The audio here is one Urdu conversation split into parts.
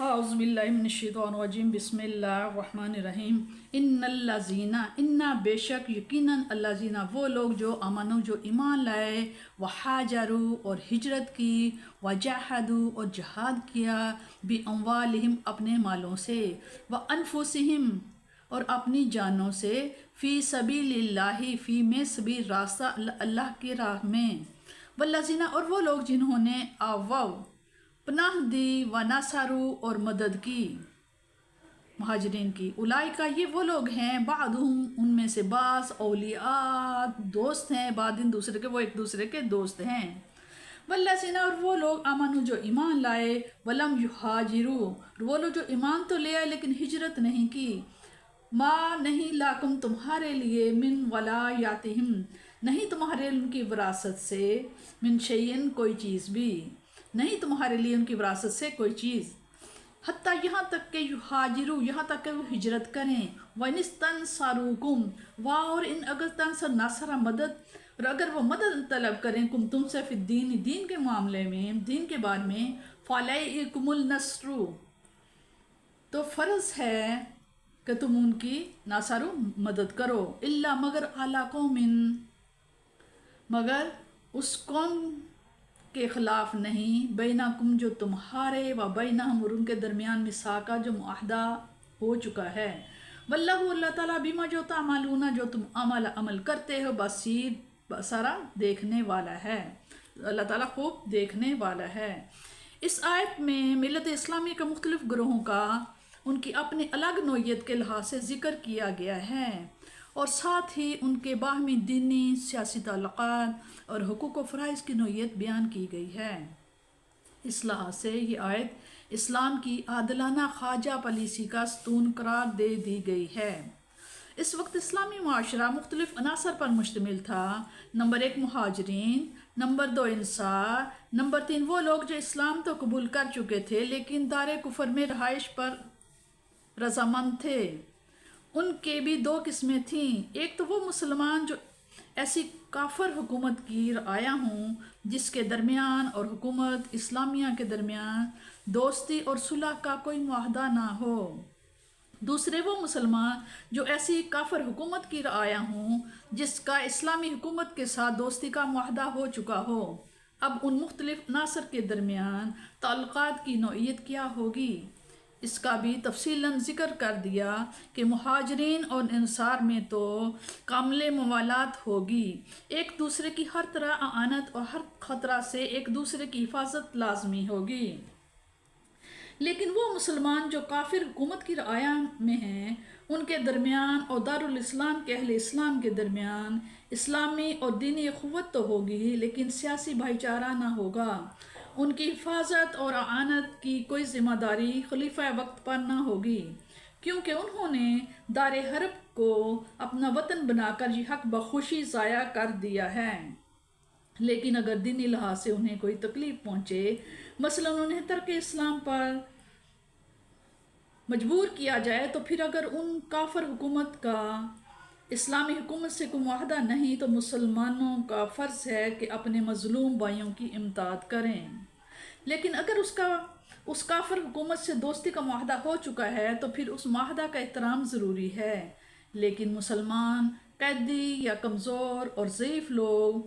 اعوذ باللہ من الشیطان الرجیم بسم اللہ الرحمن الرحیم ان الذین انا بے شک یقیناً الذین وہ لوگ جو امنو جو ایمان لائے وحاجروا اور ہجرت کی وجاہدوا اور جہاد کیا باموالہم اپنے مالوں سے وانفسہم اور اپنی جانوں سے فی سبیل اللہ فی میں سبیل راستہ اللہ کی راہ میں والذین اور وہ لوگ جنہوں نے آووا پناہ دی و نصروا اور مدد کی مہاجرین کی اولئک یہ وہ لوگ ہیں بعضهم ان میں سے بعض اولیاء دوست ہیں بعض ان دوسرے کے وہ ایک دوسرے کے دوست ہیں والذین اور وہ لوگ آمنوا جو ایمان لائے ولم یہاجروا وہ لوگ جو ایمان تو لے آئے لیکن ہجرت نہیں کی ما نہیں لاکم تمہارے لیے من ولایاتہم نہیں تمہارے ان کی وراثت سے من شیئن کوئی چیز بھی نہیں تمہارے لیے ان کی وراثت سے کوئی چیز حتیٰ یہاں تک کہ یہاجروا یہاں تک کہ وہ ہجرت کریں وَإِنِ اور ان اگر تنصر ناصرہ مدد اور اگر وہ مدد طلب کریں کم تم سے فی الدین دین کے معاملے میں دین کے بارے میں فَعَلَيْكُمُ النَّصْرُ تو فرض ہے کہ تم ان کی ناصر مدد کرو الا مگر عَلَىٰ قَوْمٍ مگر اس قوم کے خلاف نہیں بینکم جو تمہارے و بینہم اور ان کے درمیان میثاق جو معاہدہ ہو چکا ہے واللہ اللہ تعالیٰ بما جو تعملون جو تم عمل کرتے ہو بصیر سارا دیکھنے والا ہے اللہ تعالیٰ خوب دیکھنے والا ہے۔ اس آیت میں ملت اسلامی کے مختلف گروہوں کا ان کی اپنی الگ نوعیت کے لحاظ سے ذکر کیا گیا ہے اور ساتھ ہی ان کے باہمی دینی سیاسی تعلقات اور حقوق و فرائض کی نوعیت بیان کی گئی ہے۔ اس لحاظ سے یہ آیت اسلام کی عادلانہ خواجہ پالیسی کا ستون قرار دے دی گئی ہے۔ اس وقت اسلامی معاشرہ مختلف عناصر پر مشتمل تھا۔ نمبر 1 مہاجرین، نمبر 2 انصار، نمبر 3 وہ لوگ جو اسلام تو قبول کر چکے تھے لیکن دار کفر میں رہائش پر رضامند تھے۔ ان کے بھی 2 قسمیں تھیں، ایک تو وہ مسلمان جو ایسی کافر حکومت کی رعایا ہوں جس کے درمیان اور حکومت اسلامیہ کے درمیان دوستی اور صلح کا کوئی معاہدہ نہ ہو، دوسرے وہ مسلمان جو ایسی کافر حکومت کی رعایا ہوں جس کا اسلامی حکومت کے ساتھ دوستی کا معاہدہ ہو چکا ہو۔ اب ان مختلف عناصر کے درمیان تعلقات کی نوعیت کیا ہوگی اس کا بھی تفصیلاً ذکر کر دیا کہ مہاجرین اور انصار میں تو کامل موالات ہوگی، ایک دوسرے کی ہر طرح اعانت اور ہر خطرہ سے ایک دوسرے کی حفاظت لازمی ہوگی، لیکن وہ مسلمان جو کافر حکومت کی رعایا میں ہیں ان کے درمیان اور دارالاسلام کے اہل اسلام کے درمیان اسلامی اور دینی اخوت تو ہوگی لیکن سیاسی بھائی چارہ نہ ہوگا، ان کی حفاظت اور اعانت کی کوئی ذمہ داری خلیفہ وقت پر نہ ہوگی کیونکہ انہوں نے دار حرب کو اپنا وطن بنا کر یہ حق بخوشی ضائع کر دیا ہے، لیکن اگر دینی لحاظ سے انہیں کوئی تکلیف پہنچے مثلا انہیں ترک اسلام پر مجبور کیا جائے تو پھر اگر ان کافر حکومت کا اسلامی حکومت سے کوئی معاہدہ نہیں تو مسلمانوں کا فرض ہے کہ اپنے مظلوم بھائیوں کی امداد کریں، لیکن اگر اس کافر حکومت سے دوستی کا معاہدہ ہو چکا ہے تو پھر اس معاہدہ کا احترام ضروری ہے، لیکن مسلمان قیدی یا کمزور اور ضعیف لوگ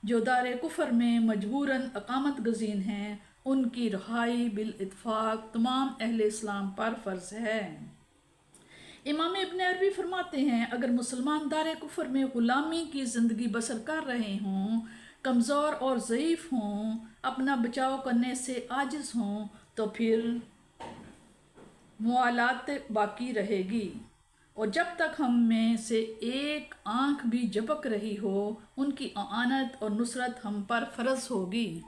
جو دار کفر میں مجبوراً اقامت گزین ہیں ان کی رہائی بالاتفاق تمام اہل اسلام پر فرض ہے۔ امام ابن عربی فرماتے ہیں اگر مسلمان دار کفر میں غلامی کی زندگی بسر کر رہے ہوں، کمزور اور ضعیف ہوں، اپنا بچاؤ کرنے سے عاجز ہوں تو پھر موالات باقی رہے گی، اور جب تک ہم میں سے ایک آنکھ بھی جھپک رہی ہو ان کی اعانت اور نصرت ہم پر فرض ہوگی۔